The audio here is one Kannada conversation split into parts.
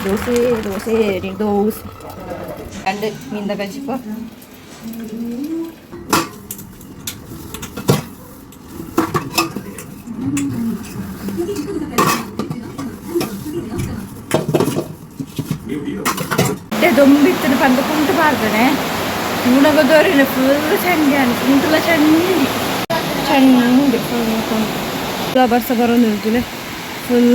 ದೋಸೆ ದೋಸೆ ದೋಸೆ ಕಂಡು ಮೀನ್ದ ಕಜಿಪ ದೊಂಬಿತ್ತು ಬಂದು ಕುಂಟು ಬಾರ್ದಾನೆ ಉಣಗೋದವ್ರಿಗೆ ಫುಲ್ ಚಂಡಿ ಅಂತ ಕುಂಟುಲ ಚಂಡಿ ಚಂಡಿ ಫುಲ್ ಬರ್ಸ ಬರೋದು ಫುಲ್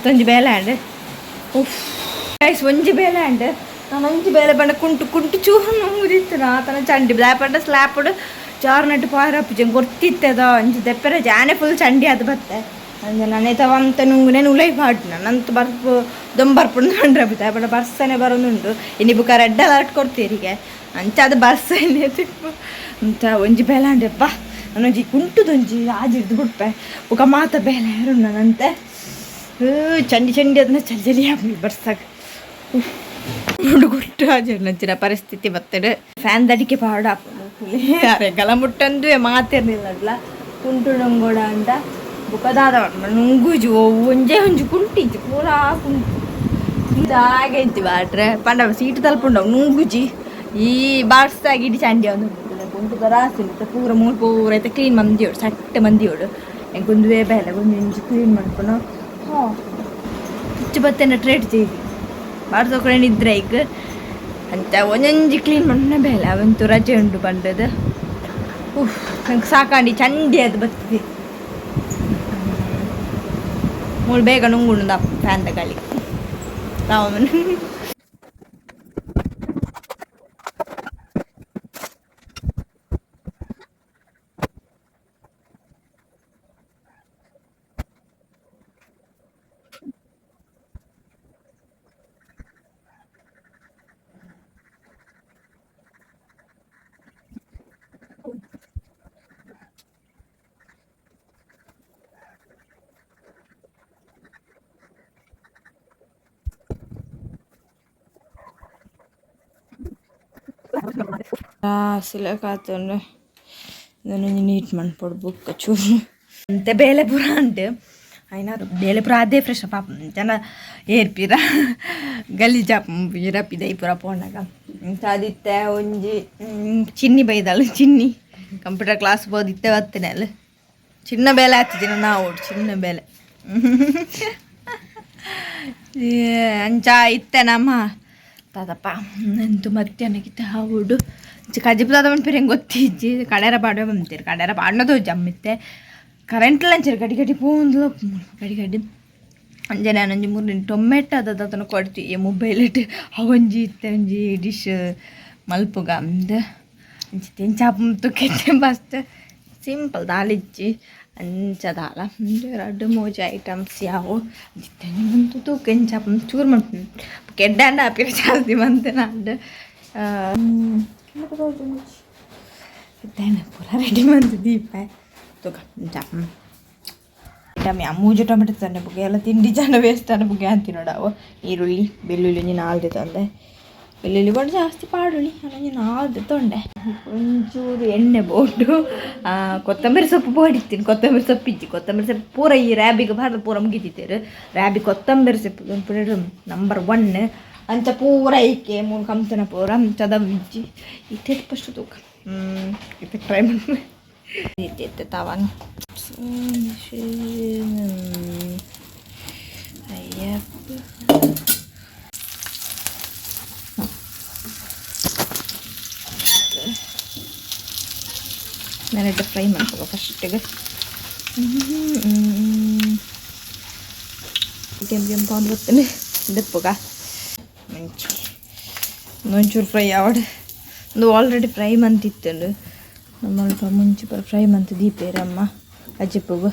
ಒಂಜಿ ಬೇಲೆ ಅಂಡ್ ಗೈಸ್ ಒಂಜಿ ಬೇಲೆ ಅಂಡ್ ನಾನು ಒಂಜಿ ಬೇಲೆ ಪಂಡ ಕುಂಟು ಕುಂಟು ಚೂರು ನುಂಗುದಿತ್ತು ತನ ಚಂಡಿ ಬ್ಲಾಪಂಡ ಸ್ಲಾಪಡ್ ಚಾರ್ನಟ್ಟು ಪಾರಪ್ಪು ಗೊತ್ತಿತ್ತದ ಒಂಜಿ ದೆಪ್ಪರೆ ಜಾನೆ ಫುಲ್ ಚಂಡಿ ಅದು ಬತ್ತೆ ಅಂಜ ನಾನೇ ತವಂತ ನುಂಗುನೆ ಉಲೈ ಪಾಡ್ನ ನಂತ ಬರ್ಪು ದೊಂಬರ್ಪುಂಡು ಕಂಡ್ರೆ ಬಿತ್ತ ಬಡ ಬರ್ಸನೆ ಬರೋದುಂಡು ಇನಿ ಬುಕ್ಕ ರೆಡ್ ಅಲರ್ಟ್ ಕೊಡ್ತೀರಿಗೆ ಅಂಚ ಅದು ಬರ್ಸನೆ ತಿಪ್ಪು ಅಂತ ಒಂಜಿ ಬೇಲೆ ಅಂಡೆಪ್ಪ ನಾನೊಂಜಿ ಕುಂಟುದೊಂಜಿ ಆಜಿಡ್ದು ಬಿಡ್ಪೆ ಬುಕ್ಕ ಮಾತ ಬೇಲೆ ನಾನಂತೆ ಚಂಡಿ ಚಂಡಿ ಅದನ್ನ ಚಲಿ ಚಲಿ ಹಾಕಿ ಬರ್ಸಾಕ ಗುಟ್ಟು ನಚ್ಚಿನ ಪರಿಸ್ಥಿತಿ ಬರ್ತಡೆ ಫ್ಯಾನ್ ದಡಿಕೆ ಪಾಡ ಅರೆ ಗಲ ಮುಟ್ಟಂದು ಮಾತಿರ್ಲಿಲ್ಲ ಕುಂಟು ನಂಗೋಡ ಅಂತ ಬುಕ್ಕದಾದ ನುಂಗುಜು ಒಂಜೆ ಒಂಜು ಕುಂಟಿಂಚು ಪೂರಾ ಕುಂಟು ಇದಾಗೆ ಇತ್ತು ಬಾಟ್ರೆ ಪಂಡ ಸೀಟು ತಲುಪುಂಡವು ನುಂಗುಜಿ ಈ ಬಾಡ್ಸ್ದಾಗಿ ಇಡಿ ಚಂಡಿ ಒಂದು ಕುಂಟು ರಾಸಿ ಪೂರ ಮೂರು ಪೂರ ಐತೆ ಕ್ಲೀನ್ ಮಂದಿಯೋಡು ಸಟ್ಟ ಮಂದಿಯೋಡು ಹೆಂಗೆ ಕುಂದುವೇ ಬೇಲೆ ಒಂದು ಕ್ಲೀನ್ ಮಾಡ್ಕೊಂಡು ಬತ್ತೇನೆ ಟ್ರೇಟ್ ചെയ്തി ಬಾಡ್ಸೋಕಡೆ ಈಗ ಅಂತ ಒಂದೊಂಜಿ ಕ್ಲೀನ್ ಮಾಡೇ ಬೇಲೆ ಅವಂತೂ ರಜೆ ಉಂಟು ಬಂದದ್ದು ನಂಗೆ ಸಾಕಾಂಡಿ ಚಂಡಿ ಅದು ಬರ್ತದೆ ಮೂಳು ಬೇಗ ನುಂಗುಂಡು ಫ್ಯಾನ್ ತಗೊಳ್ಳಿ ರಾಮನ್ ಸಿಲಕಾತಂಡು ಇದನ್ನು ನೀಟ್ ಮಾಡ್ಕೊಡ್ಬೇಕು ಚೂರು ಅಂತೆ ಬೇಲೆ ಪುರ ಅಂಟು అయినా ಬೇಲೆ ಪುರ ಅದೇ ಫ್ರೆಶ್ ಪಾಪ ಜನ ಏರ್ಪಿರ ಗಲೀಜಾಪ ಇರಪಿದ ಈ ಪುರ ಪೋನಾಗ ಅಂತ ಅದಿತ್ತೆ ಒಂಜಿ ಚಿನ್ನಿ ಬೈದಳು ಚಿನ್ನಿ ಕಂಪ್ಯೂಟರ್ ಕ್ಲಾಸ್ ಬೋದಿತ್ತೆ ಬರ್ತೇನೆ ಅಲ್ಲ ಚಿನ್ನ ಬೇಲೆ ಹತ್ತಿದ್ದೀನ ನಾವು ಚಿನ್ನ ಬೇಲೆ ಅಂಚ ಇತ್ತೆ ನಮ್ಮ ತಾತಪ್ಪ ಎಂತು ಮಧ್ಯಾಹ್ನಕ್ಕಿತ್ತ ಹಾವುಡು ಕಜಿಪುದ ಪೇರು ಹೆಂಗೆ ಗೊತ್ತಿಜ್ಜಿ ಕಡೆರ ಪಾಡುವೆ ಬಂತೀರಿ ಕಡೆರ ಪಾಡ್ನದು ಜಮ್ಮಿತ್ತೆ ಕರೆಂಟ್ ಲಂಚರು ಗಡಿ ಗಡಿ ಪೋಂದು ಗಡಿ ಗಡಿ ಅಂಜೆ ನಾನೊಂಜಿ ಮೂರು ಟೊಮೆಟೊ ಅದನ್ನು ಕೊಡ್ತೀವಿ ಮೊಬೈಲ್ ಇಟ್ಟು ಅವೊಂಜಿ ಇತ್ತೆ ಒಂಜಿ ಡಿಶ್ ಮಲ್ಪುಗ ಅಂದು ಅಂಚಿತ್ತೆ ಚಾಪು ತುಕ್ಕೆ ಬಸ್ಟ್ ಸಿಂಪಲ್ ದಾಲಿಜ್ಜಿ ಅಂಚ ದಾಲ ಎರಡು ಮೂಜಿ ಐಟಮ್ಸ್ ಯಾವು ಮಂತು ತೂಕ ಎಂಚಾಪ ಚೂರು ಮಾಡ್ತೀನಿ ಕೆಡ್ಡಾಂಡ ಆಪಿರ ಜಾಸ್ತಿ ಮಂತೆ ನಾಡು ಪೂರ ರೆಡಿ ಮಂತು ದೀಪ ತೂಕ ಚಾಪ ಮೂಜು ಟೊಮೆಟೊ ತಂದೆ ಬುಗ್ಗೆ ಎಲ್ಲ ತಿಂಡಿ ಜನ ವೇಸ್ಟ್ ಅನ್ನ ಬುಗ್ಗೆ ಅಂತೀನಿ ನೋಡವು ಈರುಳ್ಳಿ ಬೆಳ್ಳುಳ್ಳಿ ನಾಲ್ದು ತಂದೆ ಬೆಳ್ಳುಳ್ಳಿ ಕೂಡ ಜಾಸ್ತಿ ಪಾಡುಳ್ಳಿ ನಾನು ನಾಲ್ದು ತೊಂಡೆ ಒಂಚೂರು ಎಣ್ಣೆ ಬೋಟು ಕೊತ್ತಂಬರಿ ಸೊಪ್ಪು ಬೋಡಿತ್ತೀನಿ ಕೊತ್ತಂಬರಿ ಸೊಪ್ಪು ಇಜ್ಜಿ ಕೊತ್ತಂಬರಿ ಸೊಪ್ಪು ಪೂರ ಈ ರ್ಯಾಬಿಗೆ ಬಾರ್ದು ಪೂರ ಮುಗಿತಿದ್ದೇರು ರ್ಯಾಬಿ ಕೊತ್ತಂಬರಿ ಸೊಪ್ಪು ನಂಬರ್ 1 ಅಂಚ ಪೂರ ಐಕೆ ಮೂರು ಕಂತನ ಪೂರ ಚದ ಇಜ್ಜಿ ಇತ್ತೆ ಫಸ್ಟ್ ತೂಕ ಇತ್ತೆ ಟ್ರೈ ಮಾಡಿ ಇತ್ತೆ ತಾವಾಗ ಅಯ್ಯಪ್ಪ ನಾನೆಡ್ಡ ಫ್ರೈ ಮಾಡ್ಕೋ ಫಸ್ಟಿಗೆ ಕೆಂಪು ತೊಗೊಂಡು ಬರ್ತೀನಿ ದಪ್ಪಗ ಒಂಚೂರು ಫ್ರೈ ಆವಡ್ ಒಂದು ಆಲ್ರೆಡಿ ಫ್ರೈ ಮಂತಿತ್ತು ನಮ್ಮ ಮುಂಚೆ ಫ್ರೈ ಮಂತ್ ದೀಪೇರಮ್ಮ ಅಜ್ಜಿಪ್ಪಗು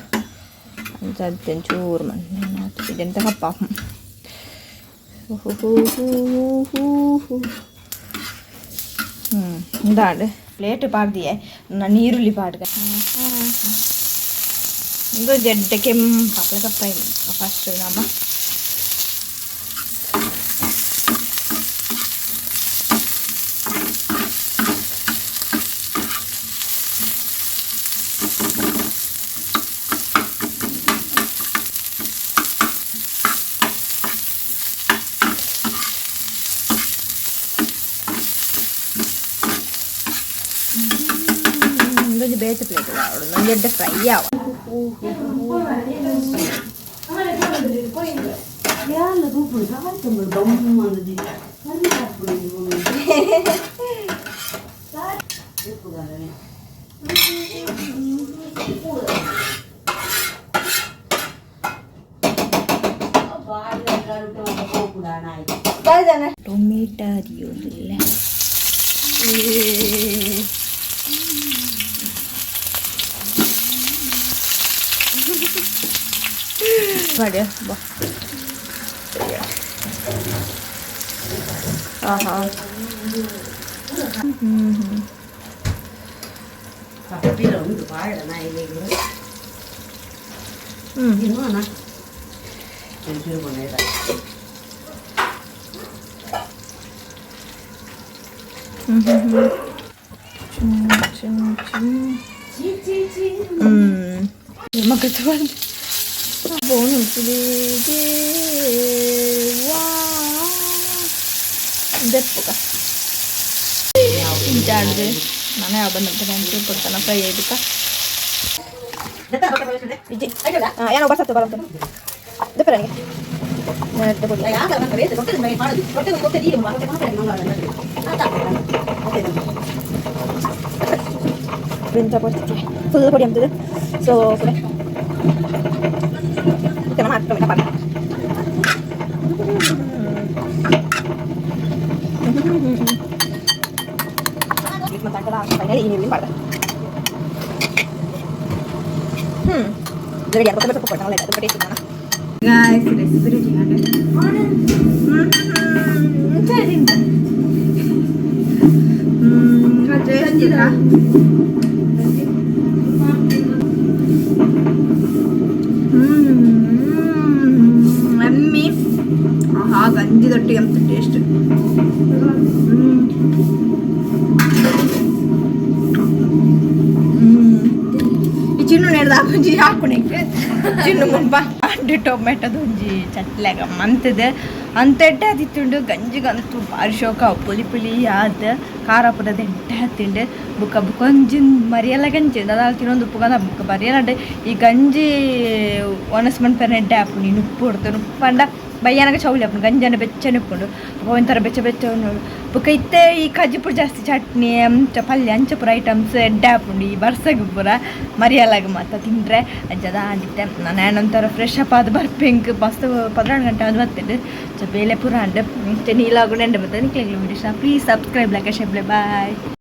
ಅಂತ ಚೂರು ಮಂತ್ ಇದೆಂತ ಹಪ್ಪ ಇದಾಡು ಪ್ಲೇಟ್ ಪಾಡ್ದಿಯೇ ನಾನು ಈರುಳ್ಳಿ ಪಾಡ್ಗ ಇದು ಜಡ್ಡ ಕೆಂಪಾಗ ಫ್ರೈ ಫಸ್ಟ್ ನಮ್ಮ ಬೇರೆ ಪ್ಲೇಟ್ ಅವಳು ನಂಗೆ ಫ್ರೈ ಯಾವ ಟೊಮೆಟೊ ಅರಿಯೋದಿಲ್ಲ ಮಾಡಿ ಬಾ ಹಾಂ ಮಕ್ಕಳು ದಪ್ಪಗ ಜಾಡ್ದು ನಾನೇ ಯಾವ ಬಂದಂತ ನೆನಪು ಕೊಡ್ತಾನೆ ಫ್ರೈ ಆಯ್ದಕ್ಕ ಏನೋ ಬರ್ಸತ್ತೆ ಬರಂತ ದಪ್ಪರ ಫುಲ್ ಪೊಡಿ ಅಂತದೆ ಸೊ ರೆಡಿ ಆಗ್ತದೆ ರೆಸಿಪಿ ರೆಡಿ ಅಮ್ಮಿ ಗಂಜಿದೊಟ್ಟಿಗೆ ಅಂತ ಟೇಸ್ಟ್ ಈ ಚಿನ್ನು ನೆಡ್ದು ಹಾಕೊಂಜಿ ಹಾಕೊಣಿಕ್ಕೆ ಚಿನ್ನು ಮುಂಬ ಅಂಡು ಟೊಮೆಟೊದ ಒಂಜಿ ಚಟ್ಲಾಗ ಮಂತದೆ ಅಂತೆಡ್ಡೆ ಅದಿತ್ತುಂಡು ಗಂಜಿಗಂತೂ ಭಾರಿ ಶೋಕ ಪುಲಿ ಪುಲಿ ಆದ ಖಾರ ಪುರದ ಎಡ್ಡೆ ಹತ್ತಿಂಡು ಬುಕ್ಕ ಬುಕ್ಕೊಂಜಿನ ಮರಿಯೆಲ್ಲ ಗಂಜಿ ಅದಾಲ್ ತಿನ್ನೊಂದು ಉಪ್ಪುಗಂದ ಬುಕ್ಕ ಮರಿಯಲ್ಲ ಈ ಗಂಜಿ ಒಣಸ್ಮಣ್ ಪೆರ ಎಡ್ಡೆ ಹಾಕೊಂಡು ನೀನು ಉಪ್ಪು ಹೊಡ್ತಾನೆ ಉಪ್ಪು ಪಂಡ ಬಯ್ಯನಾಗ ಚೌಲಿ ಹಾಕೊಂಡು ಗಂಜನ ಬೆಚ್ಚನೆ ಉಪ್ಪುಂಡು ಒಂಥರ ಬೆಚ್ಚ ಬೆಚ್ಚ ನೋಡು ಬುಕ್ಕ ಇತ್ತೆ ಈ ಕಜ್ಜಿಪುರ ಜಾಸ್ತಿ ಚಟ್ನಿ ಅಂಚ ಪಲ್ಯ ಅಂಚ ಪುರ ಐಟಮ್ಸ್ ಎಡ್ಡೆ ಹಾಕೊಂಡು ಈ ಬರ್ಸಗ ಪುರ ಮರಿಯಲ್ಲಾಗ ಮಾತ್ರ ತಿಂದರೆ ಅಜ್ಜದ ಆದಿತ್ತೆ ನಾನು ಏನೊಂಥರ ಫ್ರೆಶ್ ಅಪ್ ಆದ ಬರ್ಪೆಂಕ್ ಮಸ್ತ್ 12 ಗಂಟೆ ಅದು ಬರ್ತದೆ ಬೇಲೆ ಪುರ ಅಂಡ್ ನೀಲಾಗುಂಡೆ ಮತ್ತೆ ನಿಕ್ಲಿಗೆ video please subscribe like share bye.